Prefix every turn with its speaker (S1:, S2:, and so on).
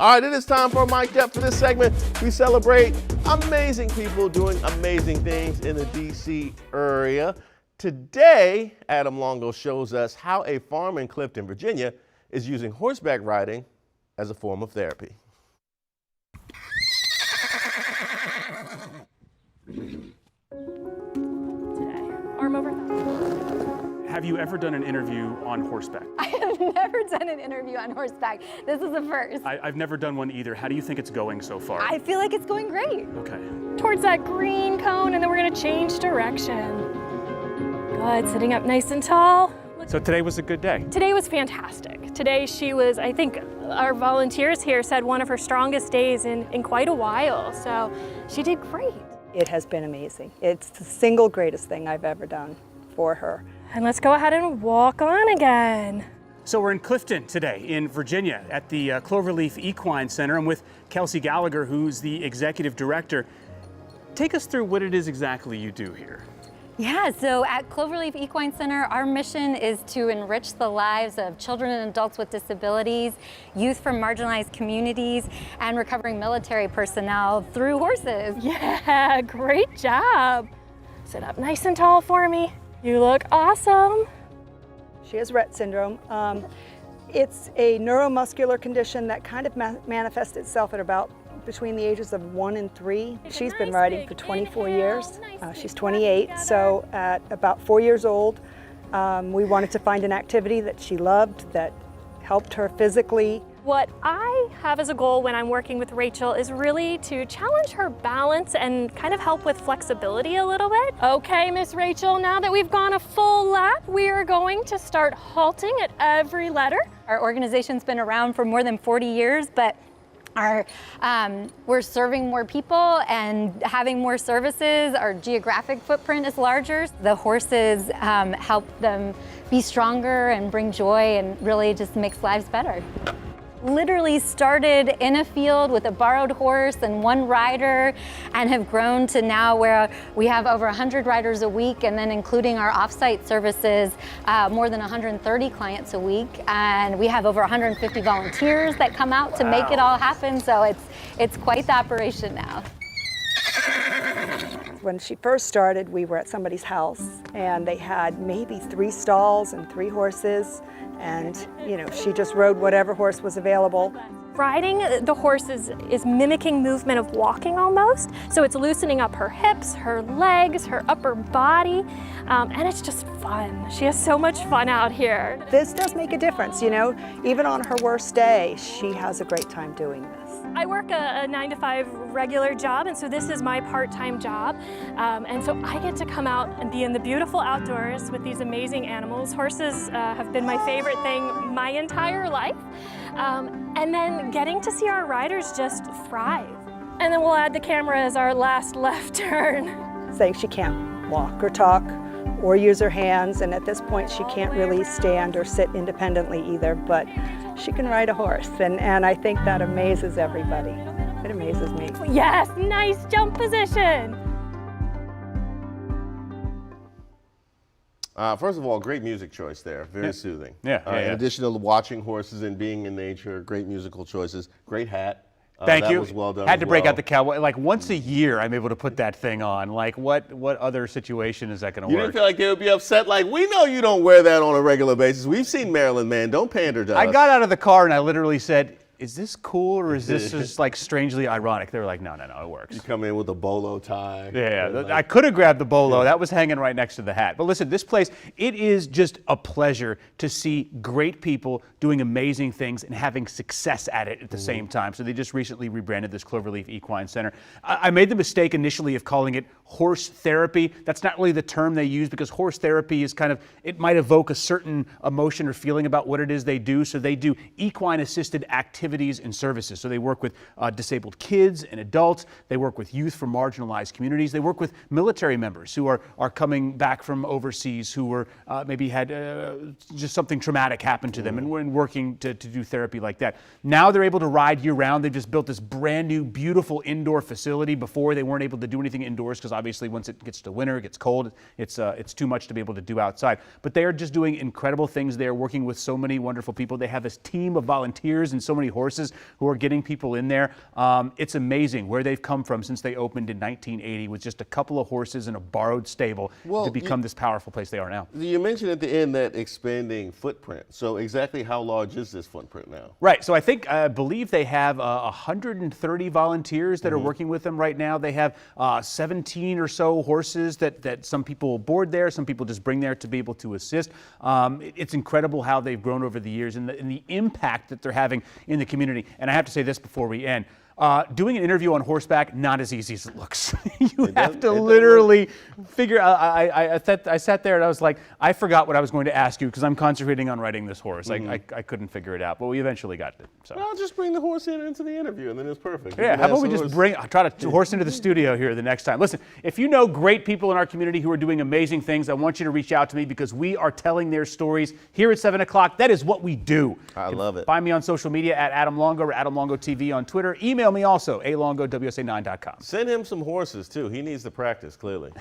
S1: All right, it is time for Mic'd Up. For this segment, we celebrate amazing people doing amazing things in the DC area. Today, Adam Longo shows us how a farm in Clifton, Virginia is using horseback riding as a form of therapy.
S2: Today, arm over thigh.
S3: Have you ever done an interview on horseback?
S4: I have never done an interview on horseback. This is the first.
S3: I've never done one either. How do you think it's going so far?
S4: I feel like it's going great.
S3: Okay.
S2: Towards that green cone, and then we're gonna change direction. Good, sitting up nice and tall.
S3: So today was a good day?
S2: Today was fantastic. Today she was, I think our volunteers here said, one of her strongest days in quite a while. So she did great.
S5: It has been amazing. It's the single greatest thing I've ever done for her.
S2: And let's go ahead and walk on again.
S3: So we're in Clifton today in Virginia at the Cloverleaf Equine Center. I'm with Kelsey Gallagher, who's the executive director. Take us through what it is exactly you do here.
S4: Yeah, so at Cloverleaf Equine Center, our mission is to enrich the lives of children and adults with disabilities, youth from marginalized communities, and recovering military personnel through horses.
S2: Yeah, great job. Sit up nice and tall for me. You look awesome.
S5: She has Rett syndrome. It's a neuromuscular condition that kind of manifests itself at about between the ages of 1 and 3. She's been riding for 24 years. She's 28, so at about 4 years old, we wanted to find an activity that she loved, that helped her physically.
S2: What I have as a goal when I'm working with Rachel is really to challenge her balance and kind of help with flexibility a little bit. Okay, Miss Rachel, now that we've gone a full lap, we are going to start halting at every letter.
S4: Our organization's been around for more than 40 years, but we're serving more people and having more services. Our geographic footprint is larger. The horses help them be stronger and bring joy and really just makes lives better. Literally started in a field with a borrowed horse and one rider and have grown to now where we have over 100 riders a week, and then including our off-site services, more than 130 clients a week, and we have over 150 volunteers that come out to make it all happen, so it's quite the operation now.
S5: When she first started, we were at somebody's house and they had maybe 3 stalls and 3 horses, and you know, she just rode whatever horse was available.
S2: Riding the horse is mimicking movement of walking almost, so it's loosening up her hips, her legs, her upper body, and it's just fun. She has so much fun out here.
S5: This does make a difference, you know, even on her worst day, she has a great time doing this.
S2: I work a 9-to-5 regular job, and so this is my part-time job. And so I get to come out and be in the beautiful outdoors with these amazing animals. Horses have been my favorite thing my entire life. And then getting to see our riders just thrive. And then we'll add the camera as our last left turn.
S5: Saying she can't walk or talk or use her hands, and at this point she can't really stand or sit independently either, but she can ride a horse, and I think that amazes everybody. It amazes me.
S2: Yes, nice jump position.
S1: First of all, great music choice there, very soothing.
S3: Yeah,
S1: In addition to watching horses and being in nature, great musical choices, great hat.
S3: Thank
S1: that
S3: you.
S1: Was well done.
S3: Had to break out the cowboy. Like once a year, I'm able to put that thing on. Like what other situation is that going to work?
S1: You didn't feel like they would be upset? Like, we know you don't wear that on a regular basis. We've seen Maryland Man. Don't pander to us.
S3: I got out of the car and I literally said, is this cool or is this just like strangely ironic? They were like, no, it works.
S1: You come in with a bolo tie.
S3: Yeah,
S1: like,
S3: I could have grabbed the bolo. That was hanging right next to the hat. But listen, this place, it is just a pleasure to see great people doing amazing things and having success at it at the same time. So they just recently rebranded this Cloverleaf Equine Center. I made the mistake initially of calling it horse therapy. That's not really the term they use because horse therapy is kind of, it might evoke a certain emotion or feeling about what it is they do. So they do equine assisted activities and services. So they work with disabled kids and adults. They work with youth from marginalized communities. They work with military members who are coming back from overseas, who were maybe had just something traumatic happen to them, and we're working to do therapy like that. Now they're able to ride year round. They've just built this brand new, beautiful indoor facility. Before they weren't able to do anything indoors because obviously once it gets to winter, it gets cold, it's too much to be able to do outside. But they are just doing incredible things there, working with so many wonderful people. They have this team of volunteers and so many horses horses who are getting people in there. It's amazing where they've come from since they opened in 1980 with just a couple of horses in a borrowed stable to become this powerful place they are now.
S1: You mentioned at the end that expanding footprint. So exactly how large is this footprint now?
S3: Right. So I believe they have 130 volunteers that are working with them right now. They have 17 or so horses that some people board there, some people just bring there to be able to assist. It's incredible how they've grown over the years and the impact that they're having in the community. And I have to say this before we end. Doing an interview on horseback, not as easy as it looks. You have to literally figure out. I sat there and I was like, I forgot what I was going to ask you because I'm concentrating on riding this horse. I couldn't figure it out, but we eventually got it. So
S1: I'll just bring the horse into the interview and then it's perfect.
S3: Yeah, how about we just try to horse into the studio here the next time. Listen, if you know great people in our community who are doing amazing things, I want you to reach out to me because we are telling their stories here at 7 o'clock. That is what we do.
S1: I love it.
S3: Find me on social media at Adam Longo or Adam Longo TV on Twitter. Email me also, alongo@wsa9.com.
S1: Send him some horses too. He needs to practice, clearly.